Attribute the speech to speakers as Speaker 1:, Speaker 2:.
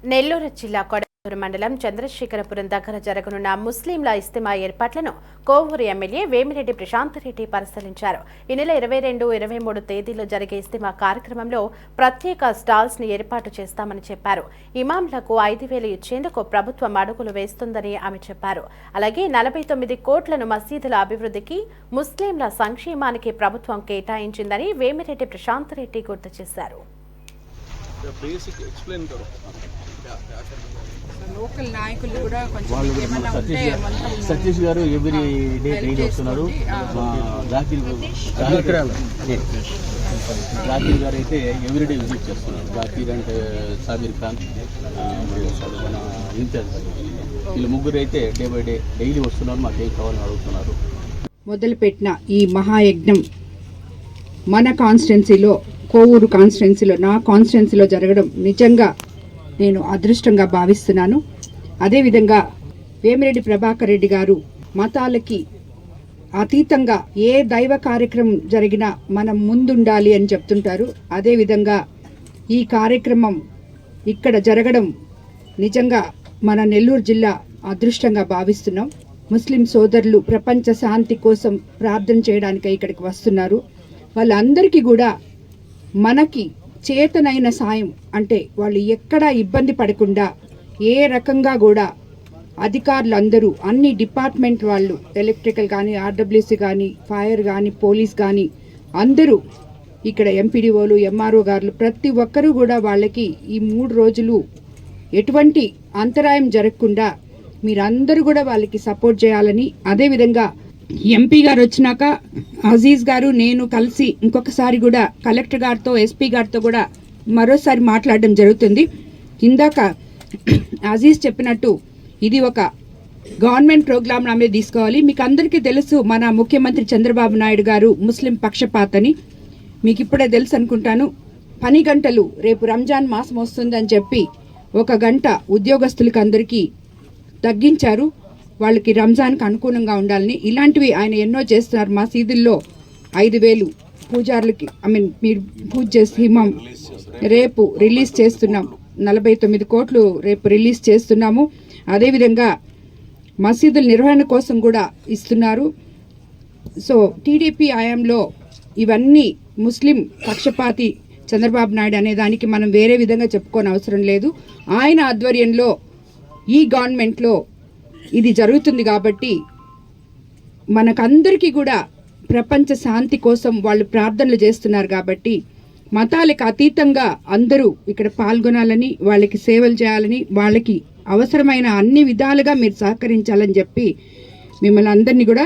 Speaker 1: నెల్లూరు జిల్లా కొడవలూరు మండలం చంద్రశేఖరపురం దగ్గర జరగనున్న ముస్లింల ఇస్తిమా ఏర్పాట్లను కోవూరు ఎమ్మెల్యే వేమిరెడ్డి ప్రశాంత్ రెడ్డి పరిశీలించారు. ఈ నెల 22, 23 తేదీల్లో జరిగే ఇస్తిమా కార్యక్రమంలో ప్రత్యేక స్టాల్స్ ని ఏర్పాటు చేస్తామని చెప్పారు. ఇమాంలకు 5,000 ఇచ్చేందుకు ప్రభుత్వం అడుగులు వేస్తుందని ఆమె చెప్పారు. అలాగే 49 కోట్లను మసీదుల అభివృద్ధికి, ముస్లింల సంక్షేమానికి ప్రభుత్వం కేటాయించిందని వేమిరెడ్డి ప్రశాంత్ రెడ్డి గుర్తు చేశారు.
Speaker 2: లోకల్ నాయకులు కూడా కొంచెం
Speaker 3: సతీష్ గారు ఎవ్రీ డే డైలీ వస్తున్నారు. జాకీర్ గారు అయితే ఎవ్రీ డే విజిట్ చేస్తున్నారు. జాకీర్ అంటే సాబీర్ ఖాన్, మన ఇన్ఛార్జ్, వీళ్ళు ముగ్గురు అయితే డే బై డే డైలీ వస్తున్నారు. మాకేం కావాలని అడుగుతున్నారు.
Speaker 2: మొదలుపెట్టిన ఈ మహాయజ్ఞం మన కాన్స్టిట్యున్సీలో, కోవూరు కాన్స్టిట్యున్సీలో, నా కాన్స్టిట్యున్సీలో జరగడం నిజంగా నేను అదృష్టంగా భావిస్తున్నాను. అదేవిధంగా వేమిరెడ్డి ప్రభాకర్ రెడ్డి గారు మతాలకి అతీతంగా ఏ దైవ కార్యక్రమం జరిగినా మనం ముందుండాలి అని చెప్తుంటారు. అదేవిధంగా ఈ కార్యక్రమం ఇక్కడ జరగడం నిజంగా మన నెల్లూరు జిల్లా అదృష్టంగా భావిస్తున్నాం. ముస్లిం సోదరులు ప్రపంచ శాంతి కోసం ప్రార్థన చేయడానికి ఇక్కడికి వస్తున్నారు. వాళ్ళందరికీ కూడా మనకి చేతనైన సాయం, అంటే వాళ్ళు ఎక్కడా ఇబ్బంది పడకుండా ఏ రకంగా కూడా అధికారులందరూ, అన్ని డిపార్ట్మెంట్ వాళ్ళు, ఎలక్ట్రికల్ కానీ, ఆర్డబ్ల్యూసీ కానీ, ఫైర్ కానీ, పోలీస్ కానీ, అందరూ ఇక్కడ ఎంపీడీఓలు, ఎంఆర్ఓ గారు, ప్రతి ఒక్కరూ కూడా వాళ్ళకి ఈ 3 రోజులు ఎటువంటి అంతరాయం జరగకుండా మీరందరూ కూడా వాళ్ళకి సపోర్ట్ చేయాలని, అదేవిధంగా ఎంపీ గారు వచ్చినాక అజీజ్ గారు, నేను కలిసి ఇంకొకసారి కూడా కలెక్టర్ గారితో, ఎస్పీ గారితో కూడా మరోసారి మాట్లాడడం జరుగుతుంది. ఇందాక అజీజ్ చెప్పినట్టు ఇది ఒక గవర్నమెంట్ ప్రోగ్రామ్ మీద తీసుకోవాలి. మీకు అందరికీ తెలుసు, మన ముఖ్యమంత్రి చంద్రబాబు నాయుడు గారు ముస్లిం పక్షపాతని మీకు ఇప్పుడే తెలుసు అనుకుంటాను. పని గంటలు రేపు రంజాన్ మాసం వస్తుందని చెప్పి 1 గంట ఉద్యోగస్తులకి అందరికీ తగ్గించారు. వాళ్ళకి రంజాన్కి అనుకూలంగా ఉండాలని ఇలాంటివి ఆయన ఎన్నో చేస్తున్నారు. మసీదుల్లో 5,000 పూజారులకి, మీరు పూజ చేసి రేపు రిలీజ్ చేస్తున్నాం. 49 కోట్లు రేపు రిలీజ్ చేస్తున్నాము. అదేవిధంగా మసీదుల నిర్వహణ కోసం కూడా ఇస్తున్నారు. సో టీడీపీ హయాంలో ఇవన్నీ ముస్లిం పక్షపాతి చంద్రబాబు నాయుడు అనే దానికి మనం వేరే విధంగా చెప్పుకోని అవసరం లేదు. ఆయన ఆధ్వర్యంలో ఈ గవర్నమెంట్లో ఇది జరుగుతుంది. కాబట్టి మనకందరికీ కూడా ప్రపంచ శాంతి కోసం వాళ్ళు ప్రార్థనలు చేస్తున్నారు. కాబట్టి మతాలకు అతీతంగా అందరూ ఇక్కడ పాల్గొనాలని, వాళ్ళకి సేవలు చేయాలని, వాళ్ళకి అవసరమైన అన్ని విధాలుగా మీరు సహకరించాలని చెప్పి మిమ్మల్ని అందరినీ కూడా